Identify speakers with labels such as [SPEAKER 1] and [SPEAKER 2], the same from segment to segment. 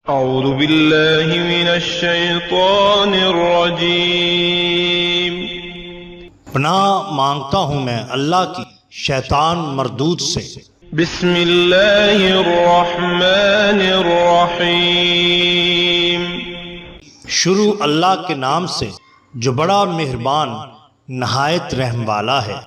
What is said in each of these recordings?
[SPEAKER 1] اعوذ باللہ من الشیطان الرجیم۔
[SPEAKER 2] پناہ مانگتا ہوں میں اللہ کی شیطان مردود سے۔
[SPEAKER 1] بسم اللہ الرحمن الرحیم۔
[SPEAKER 2] شروع اللہ کے نام سے جو بڑا مہربان نہایت رحم والا ہے۔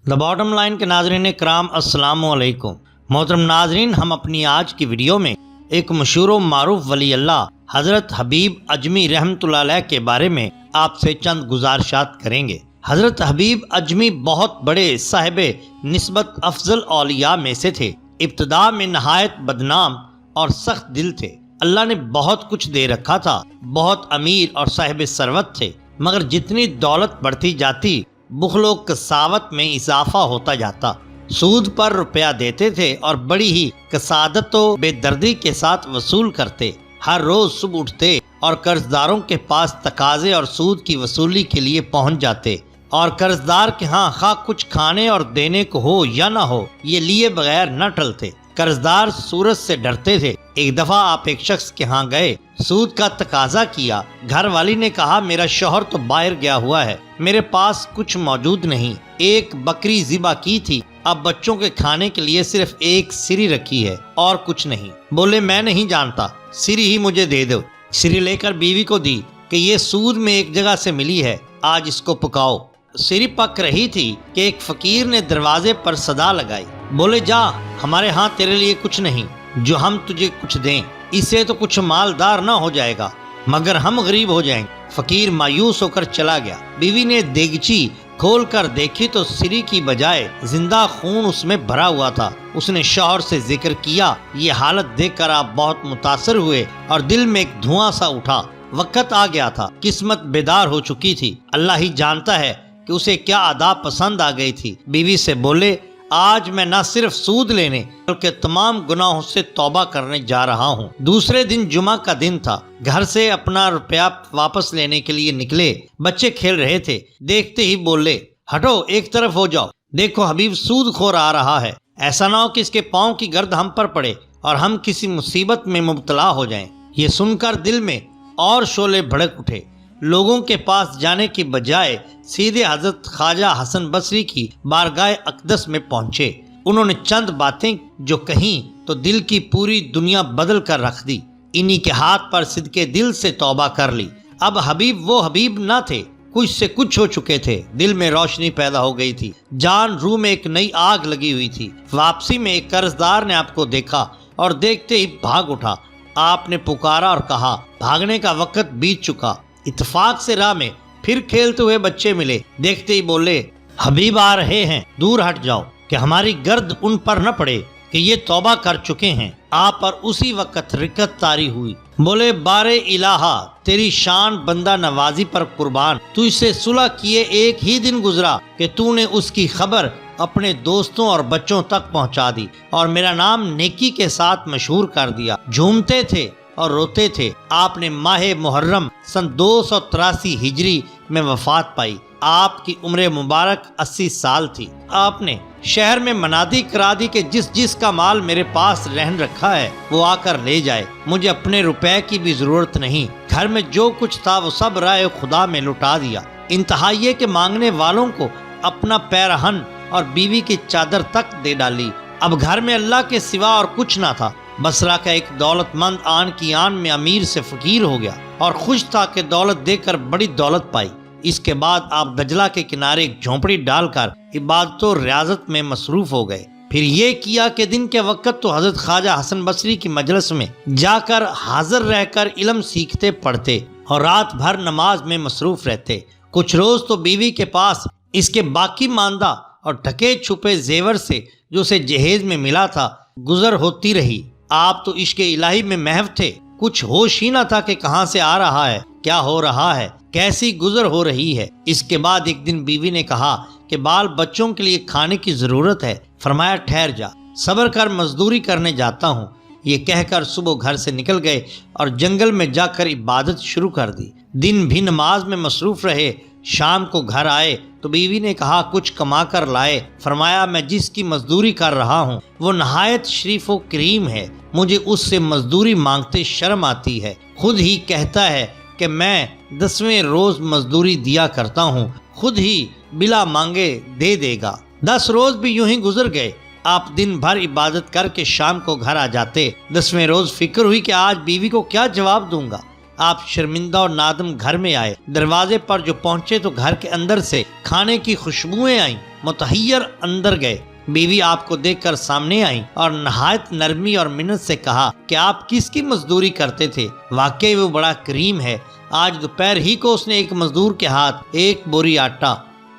[SPEAKER 3] دا باٹم لائن کے ناظرین کرام السلام علیکم۔ محترم ناظرین، ہم اپنی آج کی ویڈیو میں ایک مشہور و معروف ولی اللہ حضرت حبیب اجمی رحمۃ اللہ علیہ کے بارے میں آپ سے چند گزارشات کریں گے۔ حضرت حبیب اجمی بہت بڑے صاحب نسبت افضل اولیاء میں سے تھے۔ ابتدا میں نہایت بدنام اور سخت دل تھے۔ اللہ نے بہت کچھ دے رکھا تھا، بہت امیر اور صاحب ثروت تھے، مگر جتنی دولت بڑھتی جاتی بخل و کساوت میں اضافہ ہوتا جاتا۔ سود پر روپیہ دیتے تھے اور بڑی ہی کسادت و بے دردی کے ساتھ وصول کرتے۔ ہر روز صبح اٹھتے اور قرض داروں کے پاس تقاضے اور سود کی وصولی کے لیے پہنچ جاتے، اور قرض دار کے ہاں خواہ کچھ کھانے اور دینے کو ہو یا نہ ہو یہ لیے بغیر نہ ٹلتے۔ قرض دار سورج سے ڈرتے تھے۔ ایک دفعہ آپ ایک شخص کے ہاں گئے، سود کا تقاضا کیا۔ گھر والی نے کہا میرا شوہر تو باہر گیا ہوا ہے، میرے پاس کچھ موجود نہیں، ایک بکری ذبح کی تھی، اب بچوں کے کھانے کے لیے صرف ایک سری رکھی ہے اور کچھ نہیں۔ بولے میں نہیں جانتا، سری ہی مجھے دے دو۔ سری لے کر بیوی کو دی کہ یہ سود میں ایک جگہ سے ملی ہے، آج اس کو پکاؤ۔ سری پک رہی تھی کہ ایک فقیر نے دروازے پر صدا لگائی، بولے جا، ہمارے ہاں تیرے لیے کچھ نہیں جو ہم تجھے کچھ دیں، اسے تو کچھ مالدار نہ ہو جائے گا مگر ہم غریب ہو جائیں گے۔ فقیر مایوس ہو کر چلا گیا۔ بیوی نے دیگچی کھول کر دیکھی تو سری کی بجائے زندہ خون اس میں بھرا ہوا تھا۔ اس نے شوہر سے ذکر کیا۔ یہ حالت دیکھ کر آپ بہت متاثر ہوئے اور دل میں ایک دھواں سا اٹھا۔ وقت آ گیا تھا، قسمت بیدار ہو چکی تھی۔ اللہ ہی جانتا ہے کہ اسے کیا ادا پسند آ گئی تھی۔ بیوی سے بولے آج میں نہ صرف سود لینے بلکہ تمام گناہوں سے توبہ کرنے جا رہا ہوں۔ دوسرے دن جمعہ کا دن تھا۔ گھر سے اپنا روپیہ واپس لینے کے لیے نکلے۔ بچے کھیل رہے تھے، دیکھتے ہی بولے ہٹو، ایک طرف ہو جاؤ، دیکھو حبیب سود خور آ رہا ہے، ایسا نہ ہو کہ اس کے پاؤں کی گرد ہم پر پڑے اور ہم کسی مصیبت میں مبتلا ہو جائیں۔ یہ سن کر دل میں اور شعلے بھڑک اٹھے۔ لوگوں کے پاس جانے کی بجائے سیدھے حضرت خواجہ حسن بصری کی بارگاہ اقدس میں پہنچے۔ انہوں نے چند باتیں جو کہیں تو دل کی پوری دنیا بدل کر رکھ دی۔ انہی کے ہاتھ پر صدقے دل سے توبہ کر لی۔ اب حبیب وہ حبیب نہ تھے، کچھ سے کچھ ہو چکے تھے۔ دل میں روشنی پیدا ہو گئی تھی، جان روح میں ایک نئی آگ لگی ہوئی تھی۔ واپسی میں ایک قرض دار نے آپ کو دیکھا اور دیکھتے ہی بھاگ اٹھا۔ آپ نے پکارا اور کہا بھاگنے کا وقت بیت چکا۔ اتفاق سے راہ میں پھر کھیلتے ہوئے بچے ملے، دیکھتے ہی بولے حبیب آ رہے ہیں، دور ہٹ جاؤ کہ ہماری گرد ان پر نہ پڑے کہ یہ توبہ کر چکے ہیں۔ آپ پر اسی وقت رکت طاری ہوئی۔ بولے بارے الہا، تیری شان بندہ نوازی پر قربان، تو اسے صلح کیے ایک ہی دن گزرا کہ تو نے اس کی خبر اپنے دوستوں اور بچوں تک پہنچا دی اور میرا نام نیکی کے ساتھ مشہور کر دیا۔ جھومتے تھے اور روتے تھے۔ آپ نے ماہ محرم سن 283 ہجری میں وفات پائی۔ آپ کی عمر مبارک 80 سال تھی۔ آپ نے شہر میں منادی کرا دی کہ جس جس کا مال میرے پاس رہن رکھا ہے وہ آ کر لے جائے، مجھے اپنے روپے کی بھی ضرورت نہیں۔ گھر میں جو کچھ تھا وہ سب رائے خدا میں لٹا دیا۔ انتہا یہ کہ مانگنے والوں کو اپنا پیرہن اور بیوی کی چادر تک دے ڈالی۔ اب گھر میں اللہ کے سوا اور کچھ نہ تھا۔ بصرہ کا ایک دولت مند آن کی آن میں امیر سے فقیر ہو گیا اور خوش تھا کہ دولت دے کر بڑی دولت پائی۔ اس کے بعد آپ دجلہ کے کنارے ایک جھونپڑی ڈال کر عبادت و ریاضت میں مصروف ہو گئے۔ پھر یہ کیا کہ دن کے وقت تو حضرت خواجہ حسن بصری کی مجلس میں جا کر حاضر رہ کر علم سیکھتے پڑھتے اور رات بھر نماز میں مصروف رہتے۔ کچھ روز تو بیوی کے پاس اس کے باقی ماندہ اور ڈھکے چھپے زیور سے جو اسے جہیز میں ملا تھا گزر ہوتی رہی۔ آپ تو عشق الہی میں محو تھے، کچھ ہوش ہی نہ تھا کہ کہاں سے آ رہا ہے، کیا ہو رہا ہے، کیسی گزر ہو رہی ہے۔ اس کے بعد ایک دن بیوی نے کہا کہ بال بچوں کے لیے کھانے کی ضرورت ہے۔ فرمایا ٹھہر جا، صبر کر، مزدوری کرنے جاتا ہوں۔ یہ کہہ کر صبح گھر سے نکل گئے اور جنگل میں جا کر عبادت شروع کر دی۔ دن بھی نماز میں مصروف رہے، شام کو گھر آئے تو بیوی نے کہا کچھ کما کر لائے۔ فرمایا میں جس کی مزدوری کر رہا ہوں وہ نہایت شریف و کریم ہے، مجھے اس سے مزدوری مانگتے شرم آتی ہے، خود ہی کہتا ہے کہ میں 10ویں روز مزدوری دیا کرتا ہوں، خود ہی بلا مانگے دے دے گا۔ 10 روز بھی یوں ہی گزر گئے۔ آپ دن بھر عبادت کر کے شام کو گھر آ جاتے۔ 10ویں روز فکر ہوئی کہ آج بیوی کو کیا جواب دوں گا۔ آپ شرمندہ اور نادم گھر میں آئے۔ دروازے پر جو پہنچے تو گھر کے اندر سے کھانے کی خوشبوئیں آئیں۔ متحیر اندر گئے۔ بیوی آپ کو دیکھ کر سامنے آئیں اور نہایت نرمی اور منت سے کہا کہ آپ کس کی مزدوری کرتے تھے؟ واقعی وہ بڑا کریم ہے۔ آج دوپہر ہی کو اس نے ایک مزدور کے ہاتھ 1 بوری آٹا،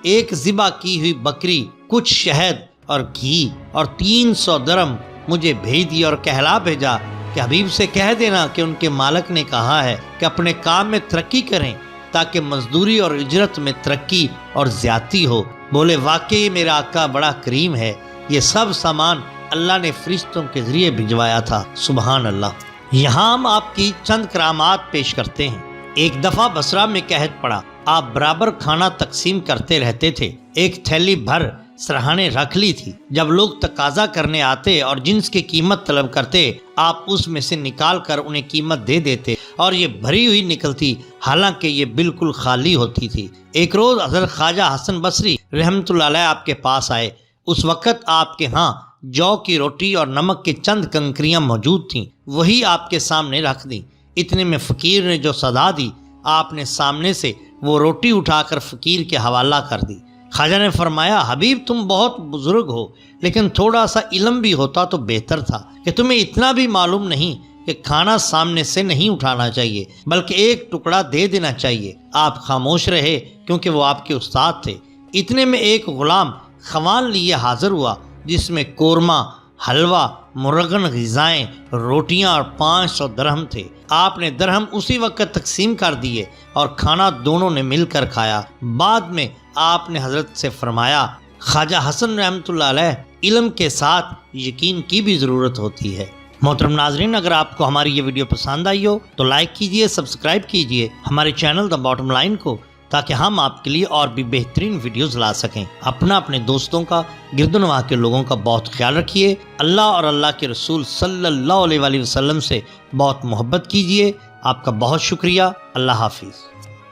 [SPEAKER 3] 1 ذبح کی ہوئی بکری، کچھ شہد اور گھی اور 300 درم مجھے بھیج دیا اور کہلا بھیجا کہ حبیب سے کہہ دینا کہ ان کے مالک نے کہا ہے کہ اپنے کام میں ترقی کریں تاکہ مزدوری اور اجرت میں ترقی اور زیادتی ہو۔ بولے واقعی میرا آقا بڑا کریم ہے، یہ سب سامان اللہ نے فرشتوں کے ذریعے بھجوایا تھا۔ سبحان اللہ۔ یہاں ہم آپ کی چند کرامات پیش کرتے ہیں۔ ایک دفعہ بصرہ میں قحط پڑا، آپ برابر کھانا تقسیم کرتے رہتے تھے۔ ایک تھیلی بھر سرہانے رکھ لی تھی۔ جب لوگ تقاضا کرنے آتے اور جنس کی قیمت طلب کرتے آپ اس میں سے نکال کر انہیں قیمت دے دیتے اور یہ بھری ہوئی نکلتی، حالانکہ یہ بالکل خالی ہوتی تھی۔ ایک روز حضرت خواجہ حسن بصری رحمۃ اللہ علیہ آپ کے پاس آئے۔ اس وقت آپ کے ہاں جو کی روٹی اور نمک کی چند کنکریاں موجود تھیں، وہی آپ کے سامنے رکھ دیں۔ اتنے میں فقیر نے جو صدا دی، آپ نے سامنے سے وہ روٹی اٹھا کر فقیر کے حوالہ کر دی۔ خواجہ نے فرمایا حبیب تم بہت بزرگ ہو، لیکن تھوڑا سا علم بھی ہوتا تو بہتر تھا کہ تمہیں اتنا بھی معلوم نہیں کہ کھانا سامنے سے نہیں اٹھانا چاہیے بلکہ ایک ٹکڑا دے دینا چاہیے۔ آپ خاموش رہے کیونکہ وہ آپ کے استاد تھے۔ اتنے میں ایک غلام خوان لیے حاضر ہوا جس میں قورمہ، حلوہ، مرغن غذائیں، روٹیاں اور 500 درہم تھے۔ آپ نے درہم اسی وقت تقسیم کر دیے اور کھانا دونوں نے مل کر کھایا۔ بعد میں آپ نے حضرت سے فرمایا خواجہ حسن رحمۃ اللہ علیہ علم کے ساتھ یقین کی بھی ضرورت ہوتی ہے۔ محترم ناظرین، اگر آپ کو ہماری یہ ویڈیو پسند آئی ہو تو لائک کیجئے، سبسکرائب کیجئے ہمارے چینل دا باٹم لائن کو، تاکہ ہم آپ کے لیے اور بھی بہترین ویڈیوز لا سکیں۔ اپنے دوستوں کا، گرد و نواح کے لوگوں کا بہت خیال رکھیے۔ اللہ اور اللہ کے رسول صلی اللہ علیہ وسلم سے بہت محبت کیجئے۔ آپ کا بہت شکریہ۔ اللہ حافظ۔